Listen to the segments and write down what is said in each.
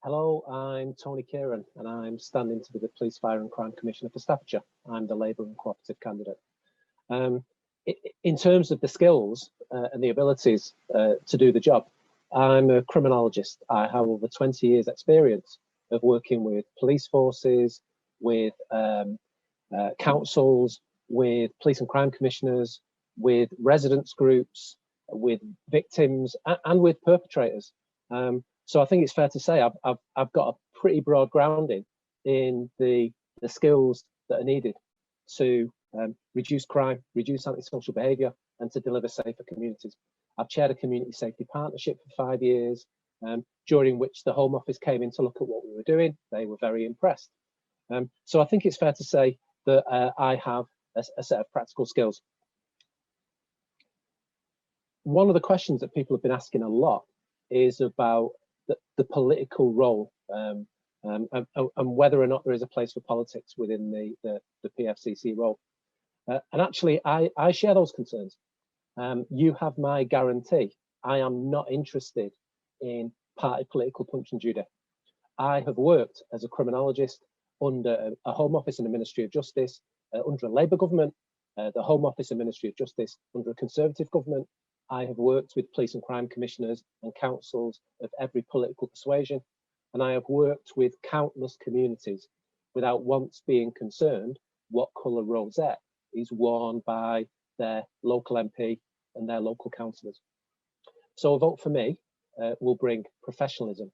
Hello, I'm Tony Kearon, and I'm standing to be the Police, Fire and Crime Commissioner for Staffordshire. I'm the Labour and Cooperative candidate. In terms of the skills and the abilities to do the job, I'm a criminologist. I have over 20 years experience of working with police forces, with councils, with police and crime commissioners, with residents groups, with victims and with perpetrators. So I think it's fair to say I've got a pretty broad grounding in the skills that are needed to reduce crime, reduce antisocial behaviour, and to deliver safer communities. I've chaired a community safety partnership for 5 years, during which the Home Office came in to look at what we were doing. They were very impressed. So I think it's fair to say that I have a set of practical skills. One of the questions that people have been asking a lot is about the political role and whether or not there is a place for politics within the PFCC role. And actually, I share those concerns. You have my guarantee. I am not interested in party political punch and judy. I have worked as a criminologist under a Home Office and a Ministry of Justice, under a Labour government, the Home Office and Ministry of Justice under a Conservative government. I have worked with police and crime commissioners and councils of every political persuasion, and I have worked with countless communities without once being concerned what colour rosette is worn by their local MP and their local councillors. So a vote for me will bring professionalism,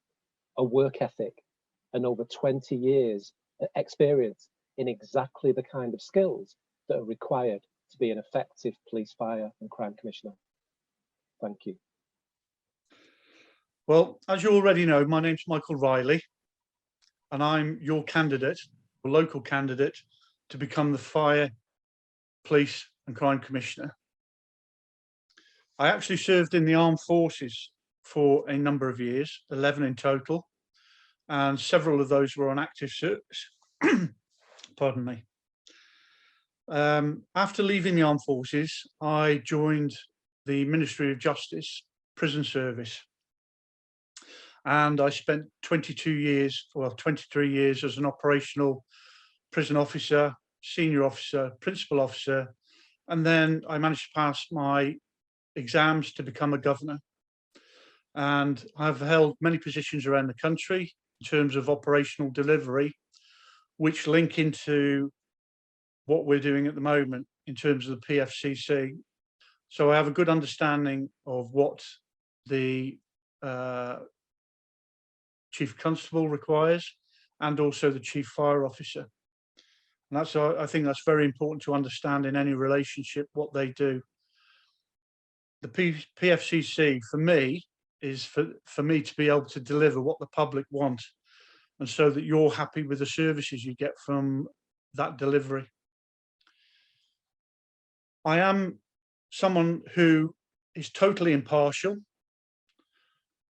a work ethic, and over 20 years experience in exactly the kind of skills that are required to be an effective police, fire and crime commissioner. Thank you. Well, as you already know, my name's Michael Riley, and I'm your candidate, a local candidate, to become the Fire, Police and Crime Commissioner. I actually served in the armed forces for a number of years, 11 in total, and several of those were on active service. Pardon me. After leaving the armed forces, I joined the Ministry of Justice prison service, and I spent 22 years, well, 23 years as an operational prison officer, senior officer, principal officer, and then I managed to pass my exams to become a governor. And I've held many positions around the country in terms of operational delivery, which link into what we're doing at the moment in terms of the PFCC. So I have a good understanding of what the Chief Constable requires and also the Chief Fire Officer. And that's, I think that's very important to understand in any relationship, what they do. The PFCC for me is for me to be able to deliver what the public want, and so that you're happy with the services you get from that delivery. I am someone who is totally impartial,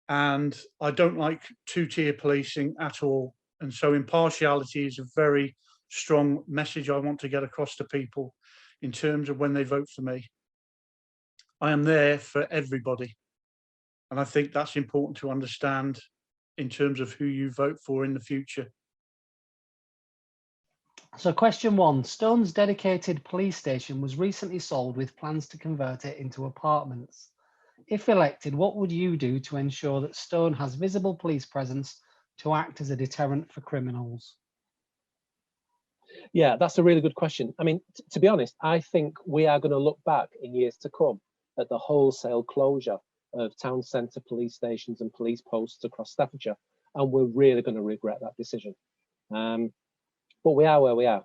and I don't like two-tier policing at all. And so impartiality is a very strong message I want to get across to people in terms of when they vote for me. I am there for everybody. And I think that's important to understand in terms of who you vote for in the future. So question 1, Stone's dedicated police station was recently sold with plans to convert it into apartments. If elected, what would you do to ensure that Stone has visible police presence to act as a deterrent for criminals? Yeah, that's a really good question. I mean, to be honest, I think we are going to look back in years to come at the wholesale closure of town centre police stations and police posts across Staffordshire, and we're really going to regret that decision. But we are where we are.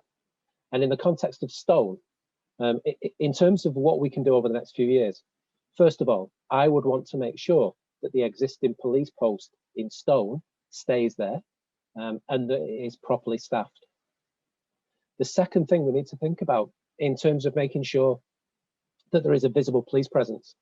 And in the context of Stone, in terms of what we can do over the next few years, first of all, I would want to make sure that the existing police post in Stone stays there and that it is properly staffed. The second thing we need to think about in terms of making sure that there is a visible police presence,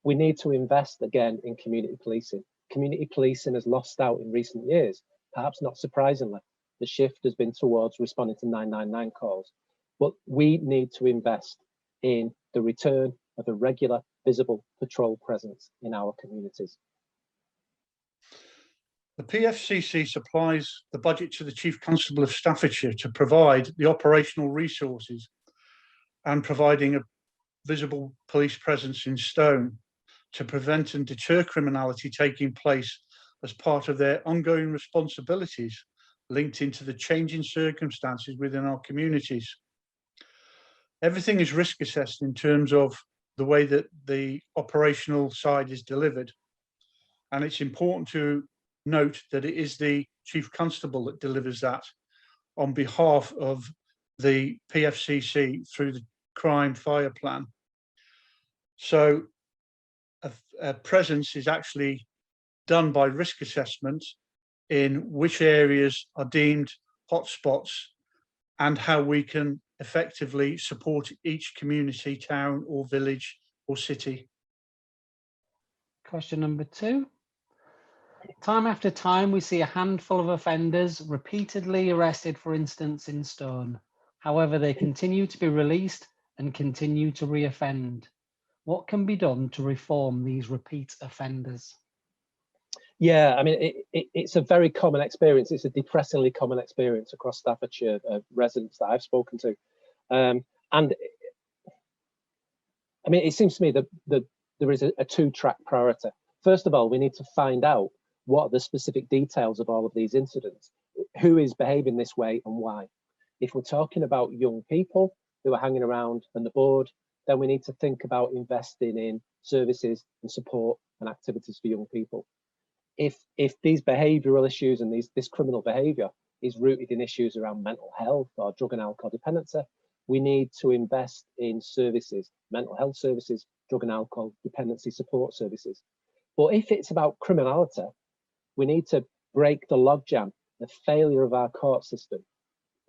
we need to invest again in community policing. Community policing has lost out in recent years, perhaps not surprisingly. The shift has been towards responding to 999 calls, but we need to invest in the return of a regular, visible patrol presence in our communities. The PFCC supplies the budget to the Chief Constable of Staffordshire to provide the operational resources and providing a visible police presence in Stone to prevent and deter criminality taking place as part of their ongoing responsibilities linked into the changing circumstances within our communities. Everything is risk assessed in terms of the way that the operational side is delivered. And it's important to note that it is the Chief Constable that delivers that on behalf of the PFCC through the Crime Fire Plan. So a presence is actually done by risk assessment in which areas are deemed hotspots and how we can effectively support each community, town or village or city. Question number 2. Time after time, we see a handful of offenders repeatedly arrested for incidents in Stone. However, they continue to be released and continue to reoffend. What can be done to reform these repeat offenders? Yeah, I mean, it's a very common experience. It's a depressingly common experience across Staffordshire, residents that I've spoken to. And I mean, it seems to me that there is a two-track priority. First of all, we need to find out what are the specific details of all of these incidents. Who is behaving this way and why? If we're talking about young people who are hanging around and the board, then we need to think about investing in services and support and activities for young people. If these behavioural issues and this criminal behaviour is rooted in issues around mental health or drug and alcohol dependency, we need to invest in services, mental health services, drug and alcohol dependency support services. But if it's about criminality, we need to break the logjam, the failure of our court system,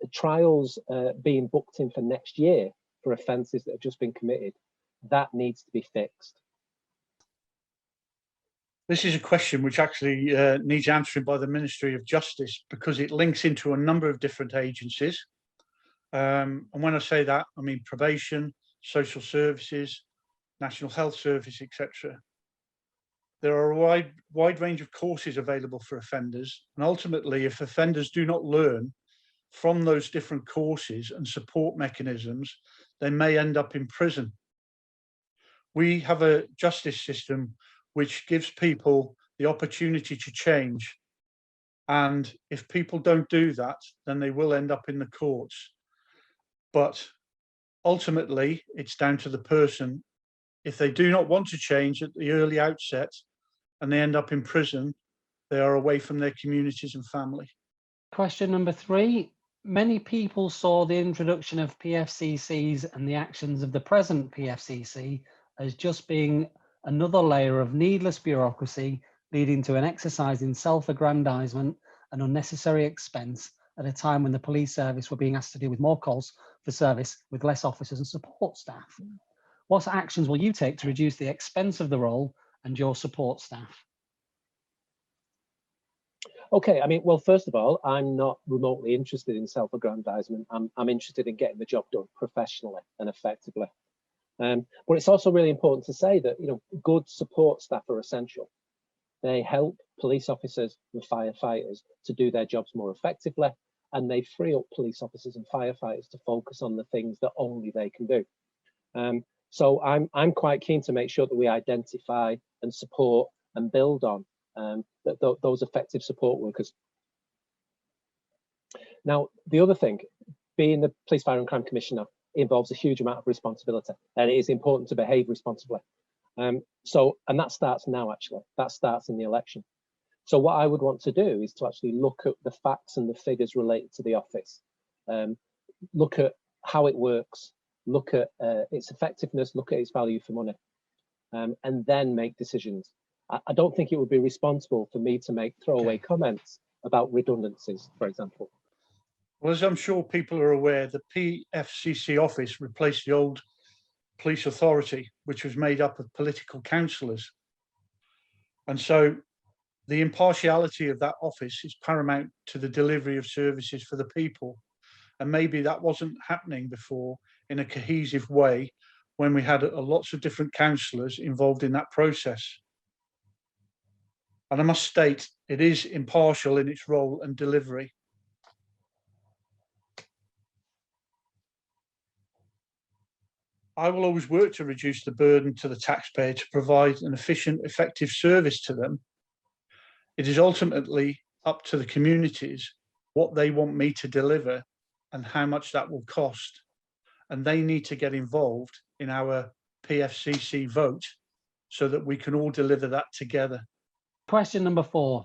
the trials being booked in for next year for offences that have just been committed. That needs to be fixed. This is a question which actually needs answering by the Ministry of Justice because it links into a number of different agencies. And when I say that, I mean probation, social services, National Health Service, etc. There are a wide range of courses available for offenders. And ultimately, if offenders do not learn from those different courses and support mechanisms, they may end up in prison. We have a justice system which gives people the opportunity to change. And if people don't do that, then they will end up in the courts. But ultimately, it's down to the person. If they do not want to change at the early outset and they end up in prison, they are away from their communities and family. Question number 3. Many people saw the introduction of PFCCs and the actions of the present PFCC as just being another layer of needless bureaucracy leading to an exercise in self-aggrandizement and unnecessary expense at a time when the police service were being asked to deal with more calls for service with less officers and support staff. What actions will you take to reduce the expense of the role and your support staff? Okay, I mean, well, first of all, I'm not remotely interested in self-aggrandizement. I'm interested in getting the job done professionally and effectively. But it's also really important to say that, you know, good support staff are essential. They help police officers and firefighters to do their jobs more effectively, and they free up police officers and firefighters to focus on the things that only they can do. So I'm quite keen to make sure that we identify and support and build on those effective support workers. Now, the other thing, being the Police, Fire and Crime Commissioner involves a huge amount of responsibility, and it is important to behave responsibly. And that starts now, actually. That starts in the election. So what I would want to do is to actually look at the facts and the figures related to the office, look at how it works, look at its effectiveness, look at its value for money, and then make decisions. I don't think it would be responsible for me to make throwaway comments about redundancies, for example. Well, as I'm sure people are aware, the PFCC office replaced the old police authority, which was made up of political councillors. And so the impartiality of that office is paramount to the delivery of services for the people. And maybe that wasn't happening before in a cohesive way when we had lots of different councillors involved in that process. And I must state It is impartial in its role and delivery. I will always work to reduce the burden to the taxpayer to provide an efficient, effective service to them. It is ultimately up to the communities what they want me to deliver and how much that will cost. And they need to get involved in our PFCC vote so that we can all deliver that together. Question number 4.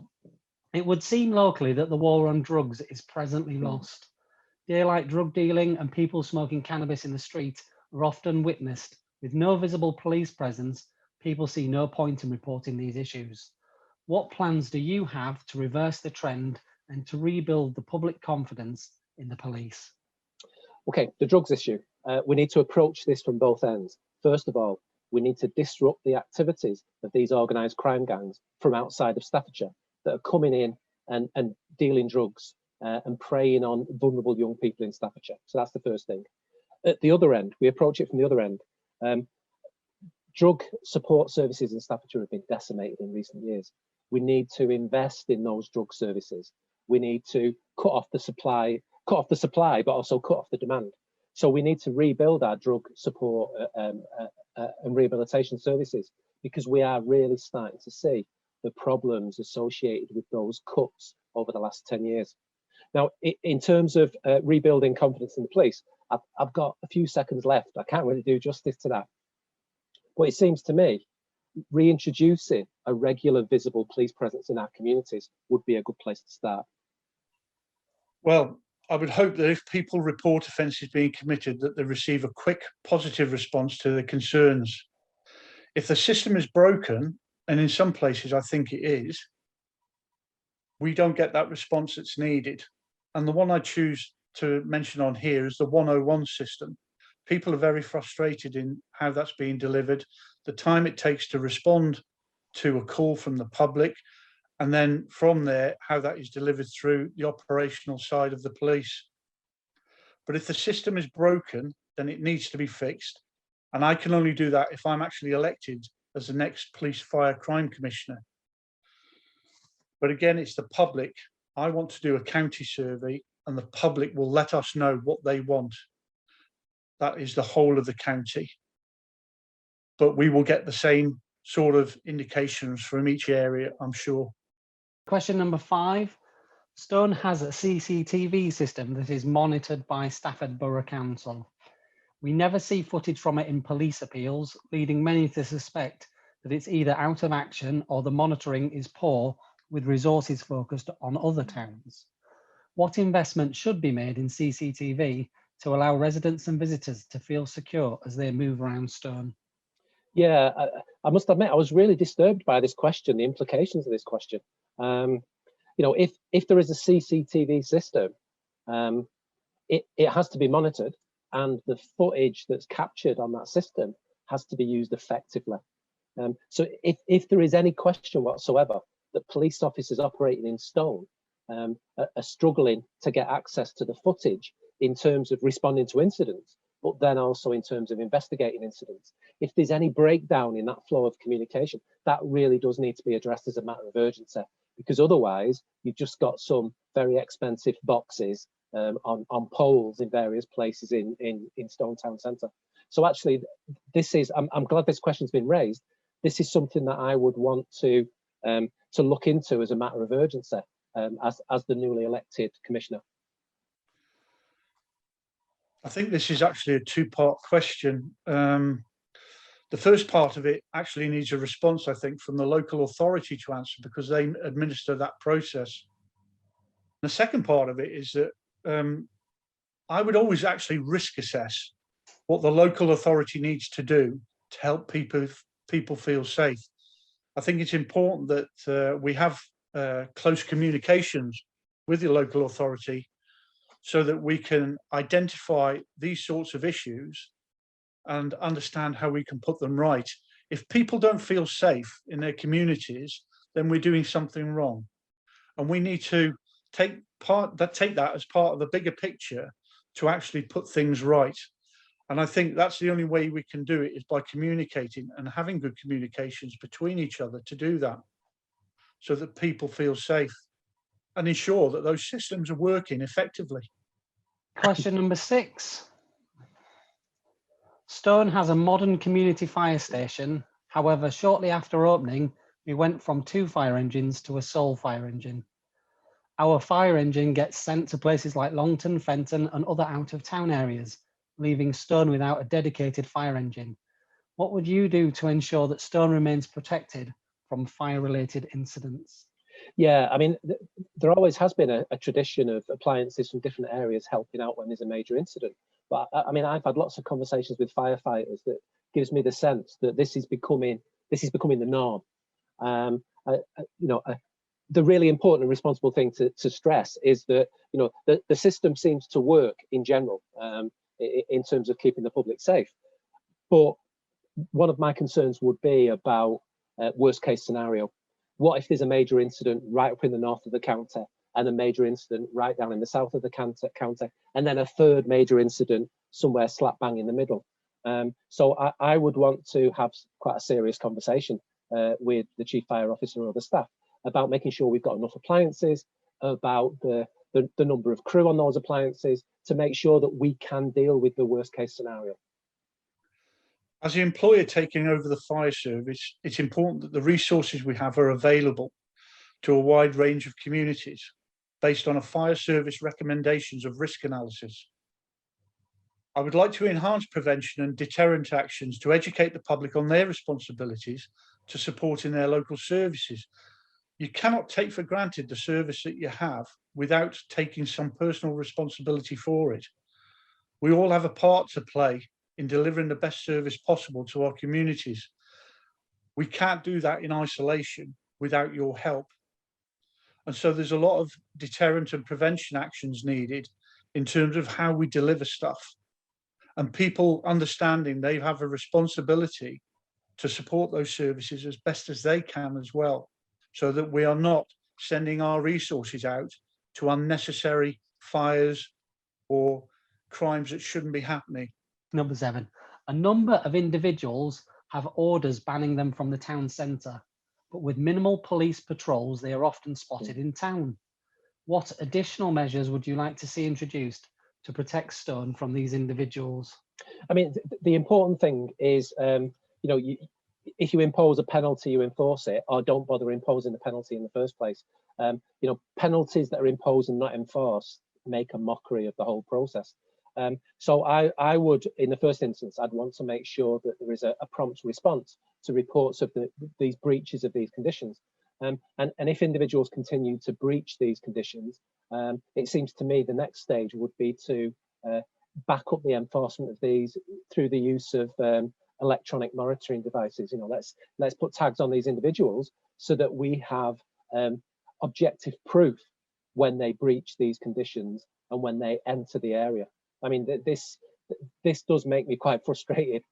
It would seem locally that the war on drugs is presently lost. Daylight drug dealing and people smoking cannabis in the street are often witnessed. With no visible police presence, people see no point in reporting these issues. What plans do you have to reverse the trend and to rebuild the public confidence in the police? Okay, the drugs issue. We need to approach this from both ends. First of all, we need to disrupt the activities of these organised crime gangs from outside of Staffordshire that are coming in and dealing drugs and preying on vulnerable young people in Staffordshire. So that's the first thing. At the other end, we approach it from the other end. Drug support services in Staffordshire have been decimated in recent years. We need to invest in those drug services. We need to cut off the supply, but also cut off the demand. So we need to rebuild our drug support and rehabilitation services, because we are really starting to see the problems associated with those cuts over the last 10 years. Now, in terms of rebuilding confidence in the police, I've got a few seconds left. I can't really do justice to that. But it seems to me reintroducing a regular visible police presence in our communities would be a good place to start. Well, I would hope that if people report offences being committed, that they receive a quick, positive response to their concerns. If the system is broken, and in some places I think it is, we don't get that response that's needed. And the one I choose to mention on here is the 101 system. People are very frustrated in how that's being delivered, the time it takes to respond to a call from the public, and then from there, how that is delivered through the operational side of the police. But if the system is broken, then it needs to be fixed. And I can only do that if I'm actually elected as the next police fire crime commissioner. But again, it's the public. I want to do a county survey, and the public will let us know what they want. That is the whole of the county. But we will get the same sort of indications from each area, I'm sure. Question number 5. Stone has a CCTV system that is monitored by Stafford Borough Council. We never see footage from it in police appeals, leading many to suspect that it's either out of action or the monitoring is poor, with resources focused on other towns. What investment should be made in CCTV to allow residents and visitors to feel secure as they move around Stone? Yeah, I must admit, I was really disturbed by this question, the implications of this question. You know, if there is a CCTV system, it has to be monitored, and the footage that's captured on that system has to be used effectively. So if there is any question whatsoever that police officers operating in Stone are struggling to get access to the footage in terms of responding to incidents, but then also in terms of investigating incidents, if there's any breakdown in that flow of communication, that really does need to be addressed as a matter of urgency, because otherwise you've just got some very expensive boxes on poles in various places in Stone Town Centre. So actually, this is, I'm glad this question's been raised. This is something that I would want to look into as a matter of urgency as the newly elected commissioner. I think this is actually a two-part question. The first part of it actually needs a response, I think, from the local authority to answer, because they administer that process. The second part of it is that I would always actually risk assess what the local authority needs to do to help people feel safe. I think it's important that we have close communications with the local authority so that we can identify these sorts of issues and understand how we can put them right. If people don't feel safe in their communities, then we're doing something wrong. And we need to take that as part of the bigger picture to actually put things right. And I think that's the only way we can do it, is by communicating and having good communications between each other to do that. so that people feel safe, and ensure that those systems are working effectively. Question number 6. Stone has a modern community fire station. However, shortly after opening, we went from 2 fire engines to a sole fire engine. Our fire engine gets sent to places like Longton, Fenton, and other out-of-town areas, leaving Stone without a dedicated fire engine. What would you do to ensure that Stone remains protected from fire-related incidents? Yeah, I mean, there always has been a tradition of appliances from different areas helping out when there's a major incident. But I mean, I've had lots of conversations with firefighters that gives me the sense that this is becoming the norm. The really important and responsible thing to stress is that the system seems to work in general in terms of keeping the public safe. But one of my concerns would be about worst case scenario. What if there's a major incident right up in the north of the county, and a major incident right down in the south of the county, and then a third major incident somewhere slap bang in the middle? So I would want to have quite a serious conversation with the chief fire officer or the staff about making sure we've got enough appliances, about the number of crew on those appliances, to make sure that we can deal with the worst case scenario. As the employer taking over the fire service, it's important that the resources we have are available to a wide range of communities based on a fire service recommendations of risk analysis. I would like to enhance prevention and deterrent actions to educate the public on their responsibilities to support in their local services. You cannot take for granted the service that you have without taking some personal responsibility for it. We all have a part to play in delivering the best service possible to our communities. We can't do that in isolation without your help. And so there's a lot of deterrent and prevention actions needed in terms of how we deliver stuff, and people understanding they have a responsibility to support those services as best as they can as well, so that we are not sending our resources out to unnecessary fires or crimes that shouldn't be happening. Number 7. A number of individuals have orders banning them from the town centre, but with minimal police patrols, they are often spotted in town. What additional measures would you like to see introduced to protect Stone from these individuals? I mean, the important thing is, if you impose a penalty, you enforce it, or don't bother imposing the penalty in the first place. Penalties that are imposed and not enforced make a mockery of the whole process. So I would, in the first instance, I'd want to make sure that there is a prompt response to reports of these breaches of these conditions. And if individuals continue to breach these conditions, it seems to me the next stage would be to back up the enforcement of these through the use of electronic monitoring devices. Let's put tags on these individuals so that we have objective proof when they breach these conditions and when they enter the area. I mean, this does make me quite frustrated.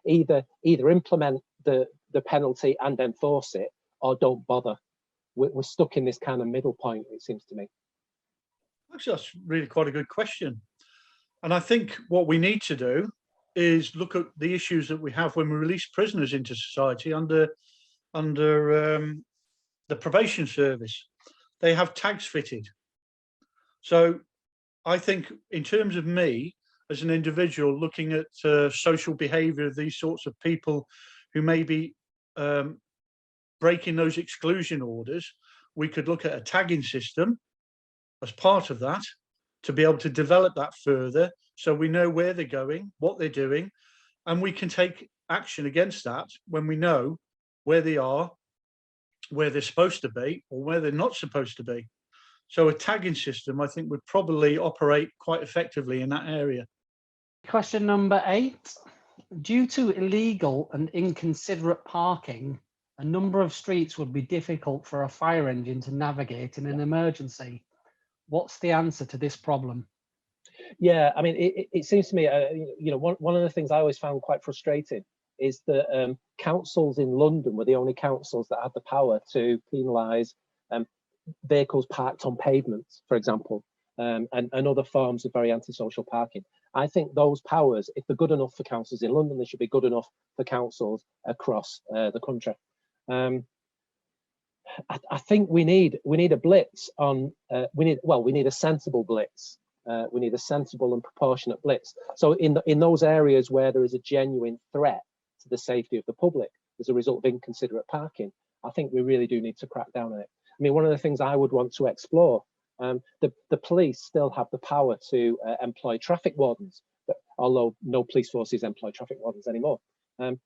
Either implement the penalty and enforce it, or don't bother. We're stuck in this kind of middle point, it seems to me. Actually, that's really quite a good question. And I think what we need to do is look at the issues that we have when we release prisoners into society under the probation service. They have tags fitted. So I think in terms of me as an individual looking at social behaviour of these sorts of people who may be breaking those exclusion orders, we could look at a tagging system as part of that to be able to develop that further, so we know where they're going, what they're doing, and we can take action against that when we know where they are, where they're supposed to be, or where they're not supposed to be. So a tagging system, I think, would probably operate quite effectively in that area. Question number 8. Due to illegal and inconsiderate parking, a number of streets would be difficult for a fire engine to navigate in an emergency. What's the answer to this problem? Yeah, I mean, it seems to me, one of the things I always found quite frustrating is that councils in London were the only councils that had the power to penalise vehicles parked on pavements, for example, and other forms of very antisocial parking. I think those powers, if they're good enough for councils in London, they should be good enough for councils across the country. I think we need a blitz on. We need a sensible blitz. We need a sensible and proportionate blitz. So in those areas where there is a genuine threat to the safety of the public as a result of inconsiderate parking, I think we really do need to crack down on it. I mean, one of the things I would want to explore, the police still have the power to employ traffic wardens, but although no police forces employ traffic wardens anymore.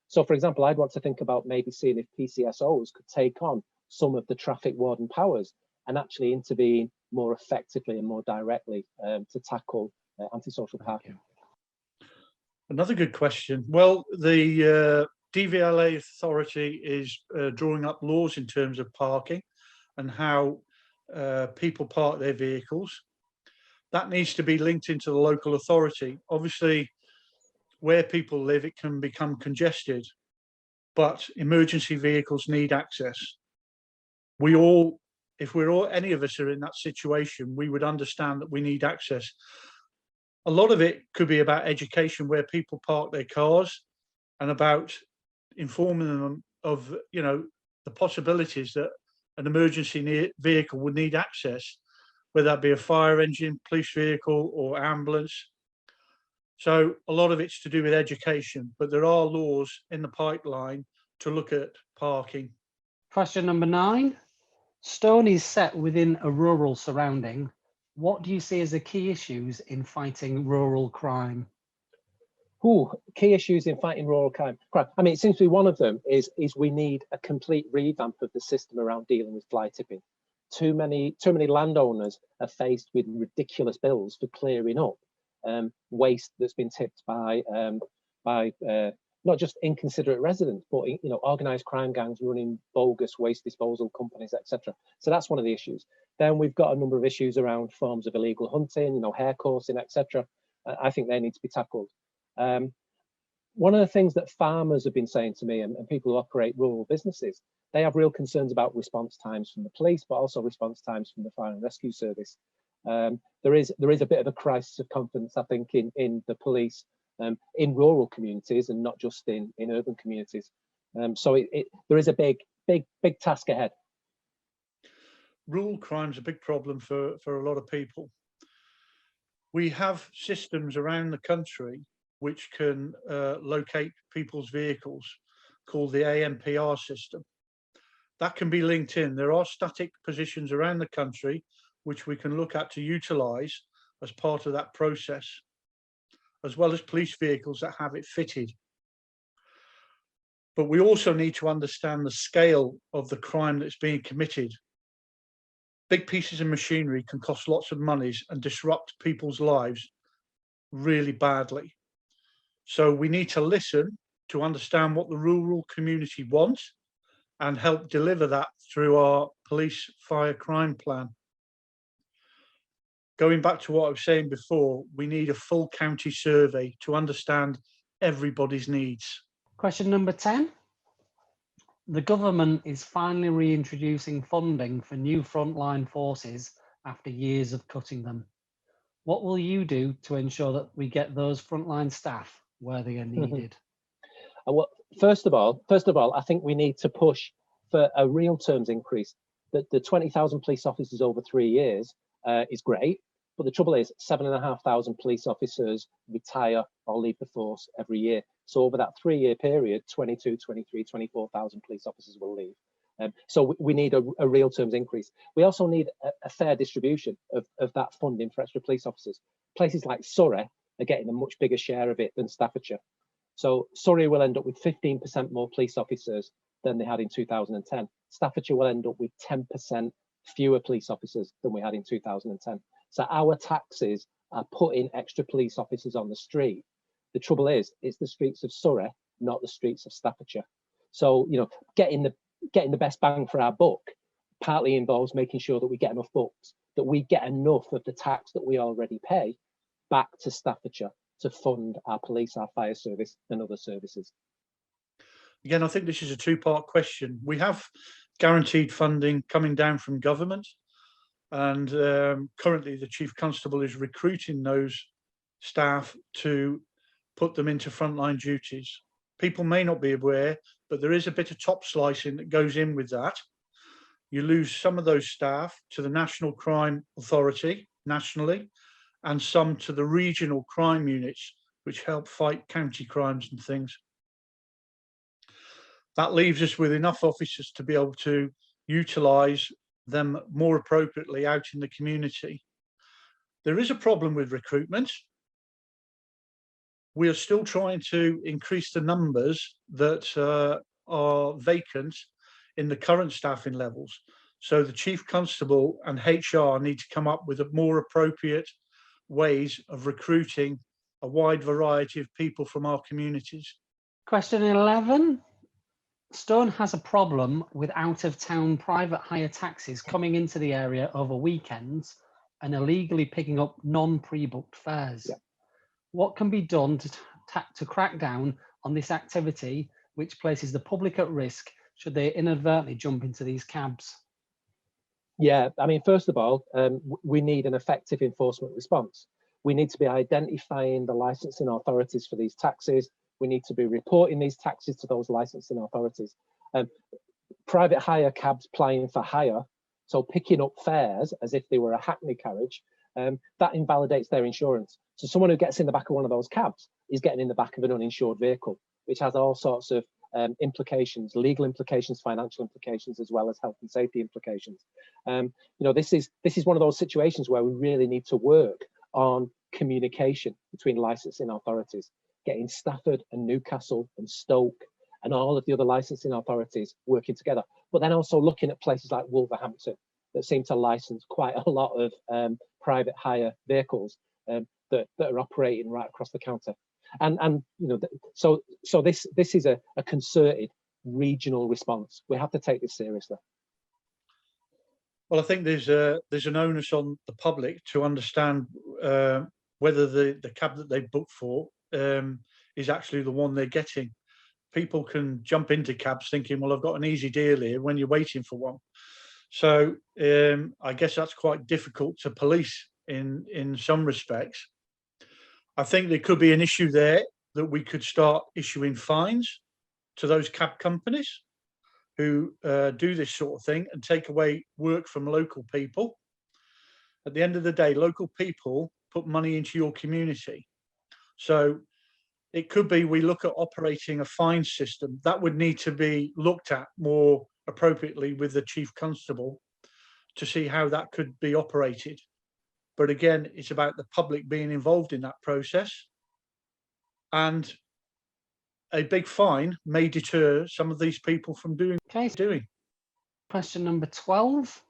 So, for example, I'd want to think about maybe seeing if PCSOs could take on some of the traffic warden powers and actually intervene more effectively and more directly to tackle antisocial parking. Another good question. Well, the DVLA authority is drawing up laws in terms of parking and how people park their vehicles. That needs to be linked into the local authority. Obviously, where people live, it can become congested, but emergency vehicles need access. We all, if any of us are in that situation, we would understand that we need access. A lot of it could be about education, where people park their cars, and about informing them of, you know, the possibilities that an emergency vehicle would need access, whether that be a fire engine, police vehicle, or ambulance. So a lot of it's to do with education, but there are laws in the pipeline to look at parking. Question number 9. Stone is set within a rural surrounding. What do you see as the key issues in fighting rural crime? Key issues in fighting rural crime. I mean, it seems to be one of them is we need a complete revamp of the system around dealing with fly tipping. Too many landowners are faced with ridiculous bills for clearing up waste that's been tipped by not just inconsiderate residents, but organised crime gangs running bogus waste disposal companies, etc. So that's one of the issues. Then we've got a number of issues around forms of illegal hunting, hair coursing, etc. I think they need to be tackled. One of the things that farmers have been saying to me, and people who operate rural businesses, they have real concerns about response times from the police, but also response times from the fire and rescue service. There is a bit of a crisis of confidence, I think, in the police in rural communities and not just in urban communities. So there is a big task ahead. Rural crime is a big problem for a lot of people. We have systems around the country which can locate people's vehicles, called the ANPR system. That can be linked in. There are static positions around the country which we can look at to utilise as part of that process, as well as police vehicles that have it fitted. But we also need to understand the scale of the crime that's being committed. Big pieces of machinery can cost lots of money and disrupt people's lives really badly. So we need to listen to understand what the rural community wants and help deliver that through our police fire crime plan. Going back to what I was saying before, we need a full county survey to understand everybody's needs. Question number 10. The government is finally reintroducing funding for new frontline forces after years of cutting them. What will you do to ensure that we get those frontline staff where they are needed? Well, first of all, I think we need to push for a real terms increase. The 20,000 police officers over 3 years is great, but the trouble is 7,500 police officers retire or leave the force every year. So over that 3-year period, 22, 23, 24,000 police officers will leave. So we need a real terms increase. We also need a fair distribution of that funding for extra police officers. Places like Surrey are getting a much bigger share of it than Staffordshire. So Surrey will end up with 15% more police officers than they had in 2010. Staffordshire will end up with 10% fewer police officers than we had in 2010. So our taxes are putting extra police officers on the street. The trouble is, it's the streets of Surrey, not the streets of Staffordshire. So, getting the best bang for our buck partly involves making sure that we get enough bucks, that we get enough of the tax that we already pay back to Staffordshire to fund our police, our fire service and other services. Again, I think this is a two-part question. We have guaranteed funding coming down from government, and currently the Chief Constable is recruiting those staff to put them into frontline duties. People may not be aware, but there is a bit of top slicing that goes in with that. you lose some of those staff to the National Crime Authority nationally, and some to the regional crime units, which help fight county crimes and things. That leaves us with enough officers to be able to utilise them more appropriately out in the community. There is a problem with recruitment. We are still trying to increase the numbers that are vacant in the current staffing levels. So the Chief Constable and HR need to come up with a more appropriate ways of recruiting a wide variety of people from our communities. Question 11. Stone has a problem with out-of-town private hire taxis coming into the area over weekends and illegally picking up non-pre-booked fares. Yeah. What can be done to crack down on this activity, which places the public at risk should they inadvertently jump into these cabs? Yeah, I mean, first of all, we need an effective enforcement response. We need to be identifying the licensing authorities for these taxis. We need to be reporting these taxis to those licensing authorities. Private hire cabs plying for hire, so picking up fares as if they were a hackney carriage, that invalidates their insurance. So someone who gets in the back of one of those cabs is getting in the back of an uninsured vehicle, which has all sorts of implications, legal implications, financial implications, as well as health and safety implications. You know, this is one of those situations where we really need to work on communication between licensing authorities, getting Stafford and Newcastle and Stoke and all of the other licensing authorities working together, but then also looking at places like Wolverhampton that seem to license quite a lot of private hire vehicles that are operating right across the counter. And you know, so this is a concerted regional response. We have to take this seriously. Well, I think there's an onus on the public to understand whether the cab that they booked for is actually the one they're getting. People can jump into cabs thinking, well, I've got an easy deal here, when you're waiting for one. So I guess that's quite difficult to police in some respects. I think there could be an issue there that we could start issuing fines to those cab companies who do this sort of thing and take away work from local people. At the end of the day, local people put money into your community. So it could be we look at operating a fine system that would need to be looked at more appropriately with the Chief Constable to see how that could be operated. But again, it's about the public being involved in that process. And a big fine may deter some of these people from doing. Question number 12.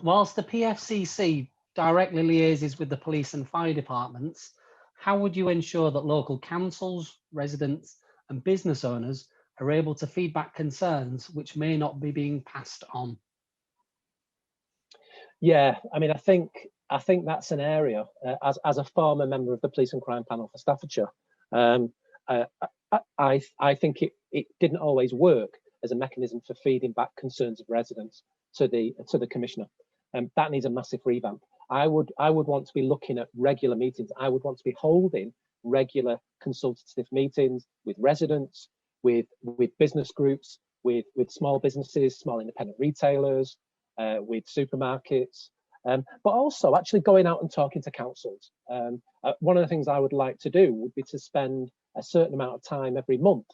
Whilst the PFCC directly liaises with the police and fire departments, how would you ensure that local councils, residents and business owners are able to feedback concerns which may not be being passed on? Yeah, I mean, I think that's an area, as a former member of the Police and Crime Panel for Staffordshire, I think it didn't always work as a mechanism for feeding back concerns of residents to the Commissioner. That needs a massive revamp. I would want to be looking at regular meetings. I would want to be holding regular consultative meetings with residents, with business groups, with small businesses, small independent retailers, with supermarkets, but also actually going out and talking to councils. One of the things I would like to do would be to spend a certain amount of time every month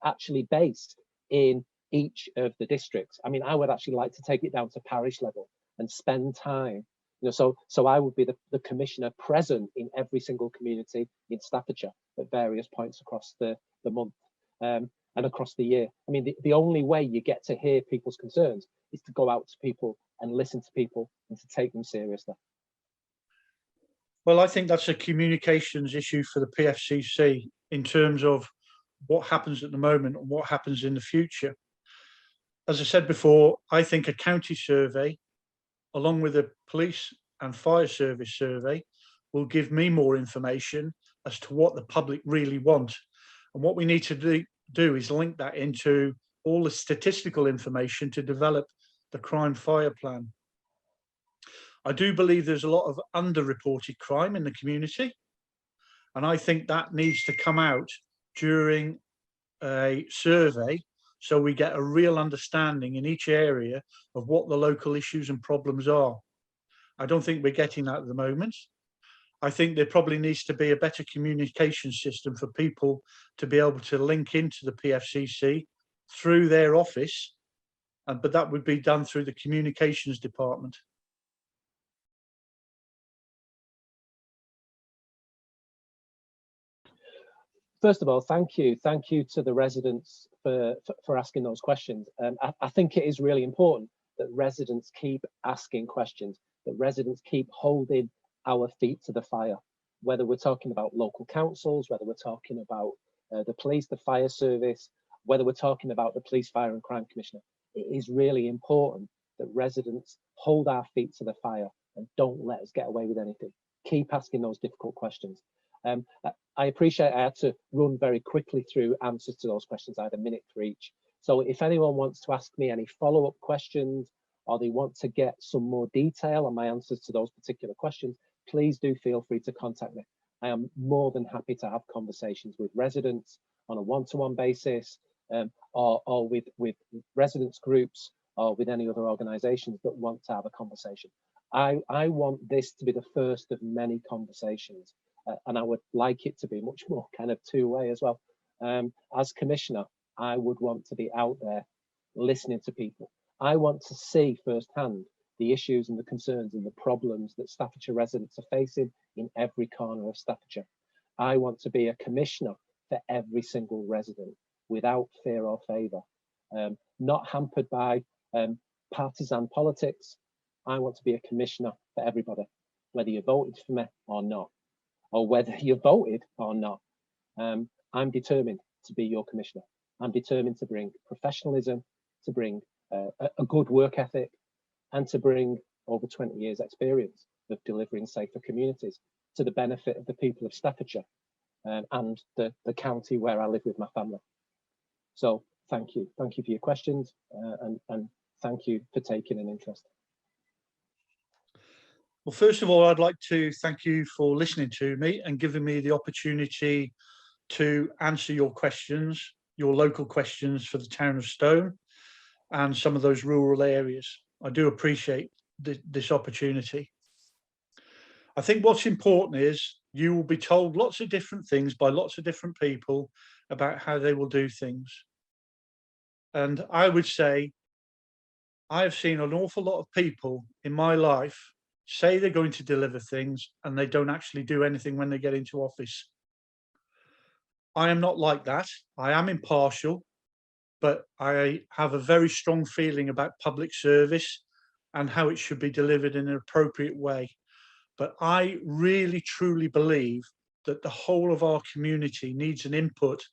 actually based in each of the districts. I mean, I would actually like to take it down to parish level and spend time. You know, so I would be the Commissioner present in every single community in Staffordshire at various points across the month and across the year. I mean, the only way you get to hear people's concerns is to go out to people and listen to people and to take them seriously. Well, I think that's a communications issue for the PFCC in terms of what happens at the moment and what happens in the future. As I said before, I think a county survey, along with a police and fire service survey, will give me more information as to what the public really want. And what we need to do is link that into all the statistical information to develop the crime fire plan. I do believe there's a lot of underreported crime in the community, and I think that needs to come out during a survey so we get a real understanding in each area of what the local issues and problems are. I don't think we're getting that at the moment. I think there probably needs to be a better communication system for people to be able to link into the PFCC through their office, but that would be done through the communications department. First of all, thank you. Thank you to the residents for asking those questions. I think it is really important that residents keep asking questions, that residents keep holding our feet to the fire, whether we're talking about local councils, whether we're talking about the police, the fire service, whether we're talking about the police, fire and crime commissioner. It is really important that residents hold our feet to the fire and don't let us get away with anything. Keep asking those difficult questions. I appreciate I had to run very quickly through answers to those questions. I had a minute for each. So if anyone wants to ask me any follow-up questions, or they want to get some more detail on my answers to those particular questions, please do feel free to contact me. I am more than happy to have conversations with residents on a one-to-one basis, or with residents groups, or with any other organisations that want to have a conversation. I want this to be the first of many conversations, and I would like it to be much more kind of two-way as well. As Commissioner, I would want to be out there listening to people. I want to see firsthand the issues and the concerns and the problems that Staffordshire residents are facing in every corner of Staffordshire. I want to be a commissioner for every single resident without fear or favour, not hampered by partisan politics. I want to be a commissioner for everybody, whether you voted for me or not, or whether you voted or not. I'm determined to be your commissioner. I'm determined to bring professionalism, to bring a good work ethic, and to bring over 20 years experience of delivering safer communities to the benefit of the people of Staffordshire and the county where I live with my family. So thank you for your questions, and thank you for taking an interest. Well, first of all, I'd like to thank you for listening to me and giving me the opportunity to answer your questions, your local questions for the town of Stone and some of those rural areas. I do appreciate this opportunity. I think what's important is you will be told lots of different things by lots of different people about how they will do things. And I would say I've seen an awful lot of people in my life say they're going to deliver things and they don't actually do anything when they get into office. I am not like that. I am impartial, but I have a very strong feeling about public service and how it should be delivered in an appropriate way. But I really, truly believe that the whole of our community needs an input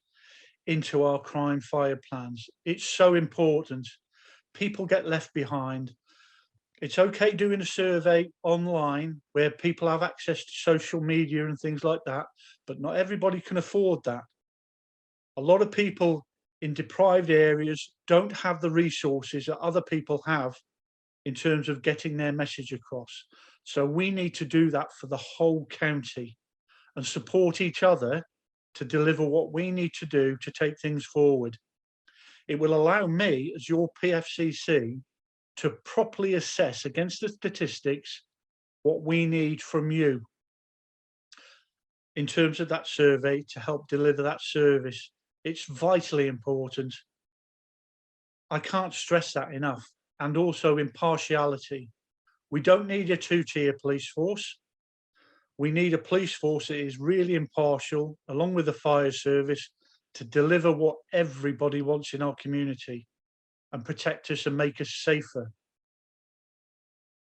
into our crime fire plans. It's so important. People get left behind. It's okay doing a survey online where people have access to social media and things like that, but not everybody can afford that. A lot of people in deprived areas don't have the resources that other people have in terms of getting their message across. So we need to do that for the whole county and support each other to deliver what we need to do to take things forward. It will allow me, as your PFCC, to properly assess against the statistics what we need from you in terms of that survey to help deliver that service. It's vitally important. I can't stress that enough. And also impartiality. We don't need a two-tier police force. We need a police force that is really impartial, along with the fire service, to deliver what everybody wants in our community and protect us and make us safer.